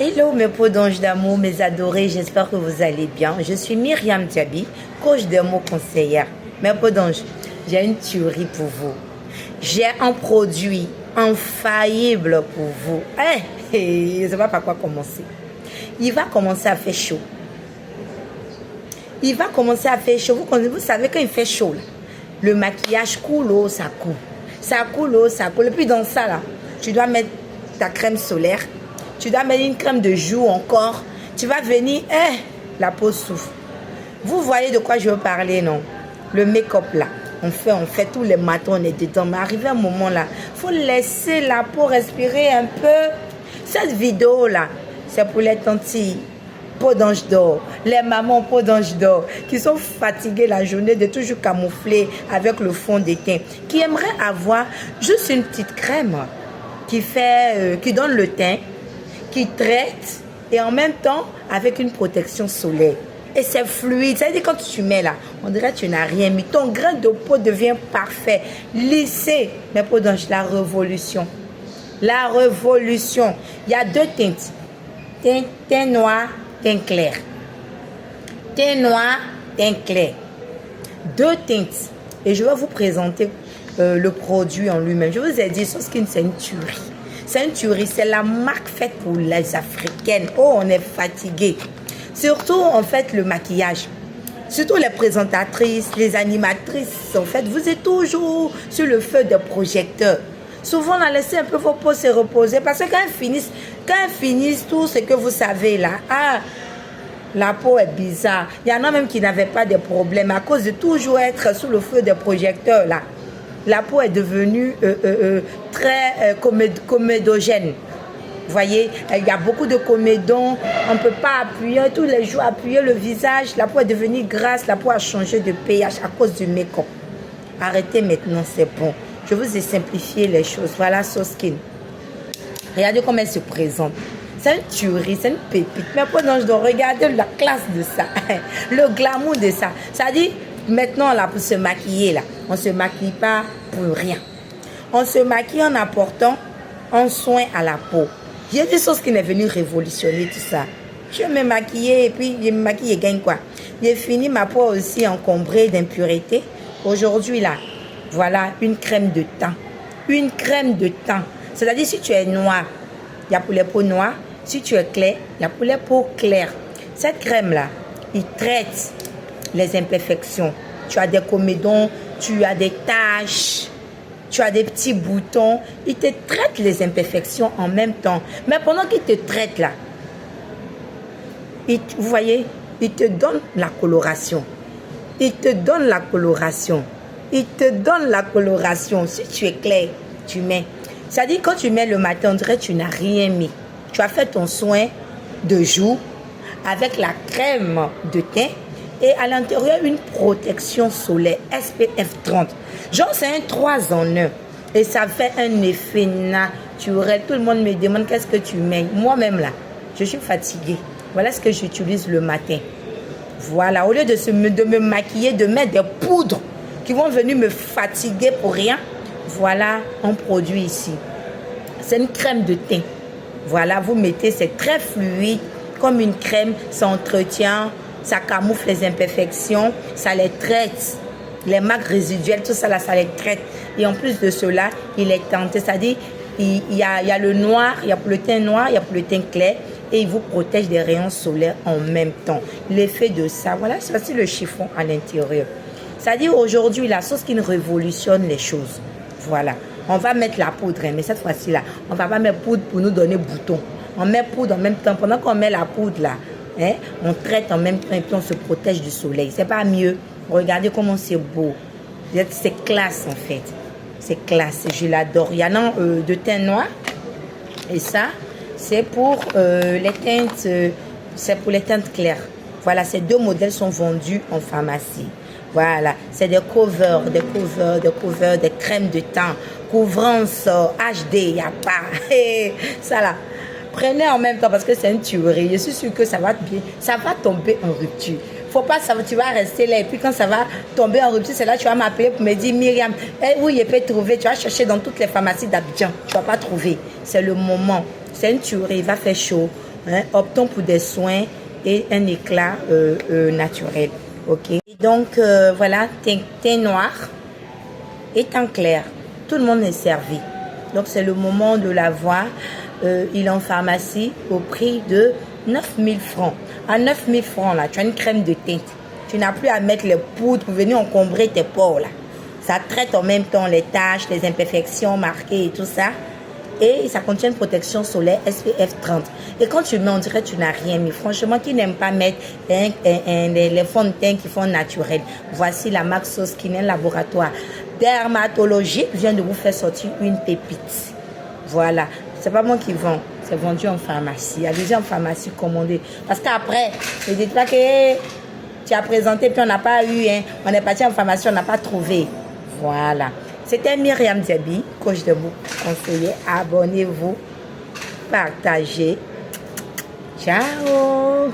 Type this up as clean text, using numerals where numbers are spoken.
Hello mes peaux d'ange d'amour, mes adorés, j'espère que vous allez bien. Je suis Myriam Diaby, coach de mots conseillère. Mes peaux d'ange, j'ai une tuerie pour vous. J'ai un produit infaillible pour vous. Je ne sais pas par quoi commencer. Il va commencer à faire chaud. Il va commencer à faire chaud. Vous savez quand il fait chaud, là, le maquillage coule, oh, ça coule. Ça coule, oh, ça coule. Et puis dans ça, là, tu dois mettre ta crème solaire. Tu dois mettre une crème de jour encore. Tu vas venir, la peau souffre. Vous voyez de quoi je veux parler, non? Le make-up là. On fait tous les matins, on est dedans. Mais arrivé un moment là, il faut laisser la peau respirer un peu. Cette vidéo là, c'est pour les tantilles, peau d'ange d'or, les mamans peau d'ange d'or, qui sont fatiguées la journée de toujours camoufler avec le fond de teint, qui aimeraient avoir juste une petite crème qui donne le teint, qui traite et en même temps avec une protection solaire. Et c'est fluide, c'est-à-dire quand tu mets là, on dirait que tu n'as rien mis. Ton grain de peau devient parfait, lissé. Mais peau d'ange, la révolution. La révolution. Il y a deux teintes. Teint noir, teint clair. Teint noir, teint clair. Deux teintes. Et je vais vous présenter le produit en lui-même. Je vous ai dit, Soskin, c'est une tuerie. C'est une tuerie, c'est la marque faite pour les Africaines. Oh, on est fatigué. Surtout, en fait, le maquillage. Surtout les présentatrices, les animatrices, en fait, vous êtes toujours sur le feu de projecteurs. Souvent, on a laissé un peu vos peaux se reposer parce que quand elles finissent tout ce que vous savez là, la peau est bizarre. Il y en a même qui n'avaient pas de problème à cause de toujours être sous le feu des projecteurs là. La peau est devenue très comédogène. Vous voyez, il y a beaucoup de comédons. On ne peut pas appuyer tous les jours, appuyer le visage. La peau est devenue grasse. La peau a changé de pH à cause du make-up. Arrêtez maintenant, c'est bon. Je vous ai simplifié les choses. Voilà Soskin. Regardez comment elle se présente. C'est une tuerie, c'est une pépite. Mais pendant je dois regarder la classe de ça. Le glamour de ça. Ça dit, maintenant, là, pour se maquiller, là, on ne se maquille pas pour rien. On se maquille en apportant un soin à la peau. Il y a des choses qui sont venues révolutionner tout ça. Je me maquillais et puis je me maquille et gagne quoi. J'ai fini ma peau aussi encombrée d'impuretés. Aujourd'hui, là, voilà une crème de teint. Une crème de teint. C'est-à-dire, si tu es noir, il y a pour les peaux noires. Si tu es clair, il y a pour les peaux claires. Cette crème-là, il traite les imperfections. Tu as des comédons, tu as des taches, tu as des petits boutons. Il te traite les imperfections en même temps. Mais pendant qu'il te traite là, vous voyez, il te donne la coloration. Il te donne la coloration. Il te donne la coloration. Si tu es clair, tu mets. C'est-à-dire quand tu mets le matin, on dirait que tu n'as rien mis. Tu as fait ton soin de jour avec la crème de teint et à l'intérieur une protection solaire SPF 30. Genre c'est un 3 en 1 et ça fait un effet naturel. Tout le monde me demande qu'est-ce que tu mets. Moi-même là, je suis fatiguée. Voilà ce que j'utilise le matin. Voilà, au lieu de me maquiller, de mettre des poudres qui vont venir me fatiguer pour rien. Voilà un produit ici. C'est une crème de teint. Voilà, vous mettez, c'est très fluide, comme une crème, ça entretient, ça camoufle les imperfections, ça les traite. Les marques résiduelles, tout ça là, ça les traite. Et en plus de cela, il est teinté, c'est-à-dire, il y a le noir, il y a pour le teint noir, il y a pour le teint clair, et il vous protège des rayons solaires en même temps. L'effet de ça, voilà, c'est aussi le chiffon à l'intérieur. C'est-à-dire, aujourd'hui, la sauce qui révolutionne les choses. Voilà. On va mettre la poudre, mais cette fois-ci là, on ne va pas mettre poudre pour nous donner bouton. On met poudre en même temps. Pendant qu'on met la poudre là, on traite en même temps et puis on se protège du soleil. C'est pas mieux. Regardez comment c'est beau. C'est classe en fait. C'est classe. Je l'adore. Il y en a de teint noir. Et ça, c'est pour les teintes. C'est pour les teintes claires. Voilà, ces deux modèles sont vendus en pharmacie. Voilà, c'est des covers, des crèmes de teint, couvrance HD, il n'y a pas. Ça là, prenez en même temps parce que c'est une tuerie. Je suis sûre que ça va tomber en rupture. Faut pas savoir, tu vas rester là et puis quand ça va tomber en rupture, c'est là que tu vas m'appeler pour me dire Myriam, oui, je peux trouver. Tu vas chercher dans toutes les pharmacies d'Abidjan, tu vas pas trouver. C'est le moment. C'est une tuerie, il va faire chaud. hein, optons pour des soins et un éclat naturel. Ok. Et donc, voilà, teint noir et teint clair. Tout le monde est servi. Donc, c'est le moment de l'avoir. Il est en pharmacie au prix de 9 000 francs. À 9 000 francs, là, tu as une crème de teinte. Tu n'as plus à mettre les poudres pour venir encombrer tes pores, là. Ça traite en même temps les taches, les imperfections marquées et tout ça. Et ça contient une protection solaire SPF 30. Et quand tu mets, on dirait que tu n'as rien mis. Franchement, qui n'aime pas mettre les fonds de teint qui font naturel. Voici la marque Soskinen Laboratoire Dermatologique vient de vous faire sortir une pépite. Voilà. C'est pas moi qui vends. C'est vendu en pharmacie. Allez-y en pharmacie, commandez. Parce qu'après, ne dites pas que tu as présenté puis on n'a pas eu. Hein. On est parti en pharmacie, on n'a pas trouvé. Voilà. C'était Myriam Diaby, coach de vous conseiller. Abonnez-vous, partagez. Ciao.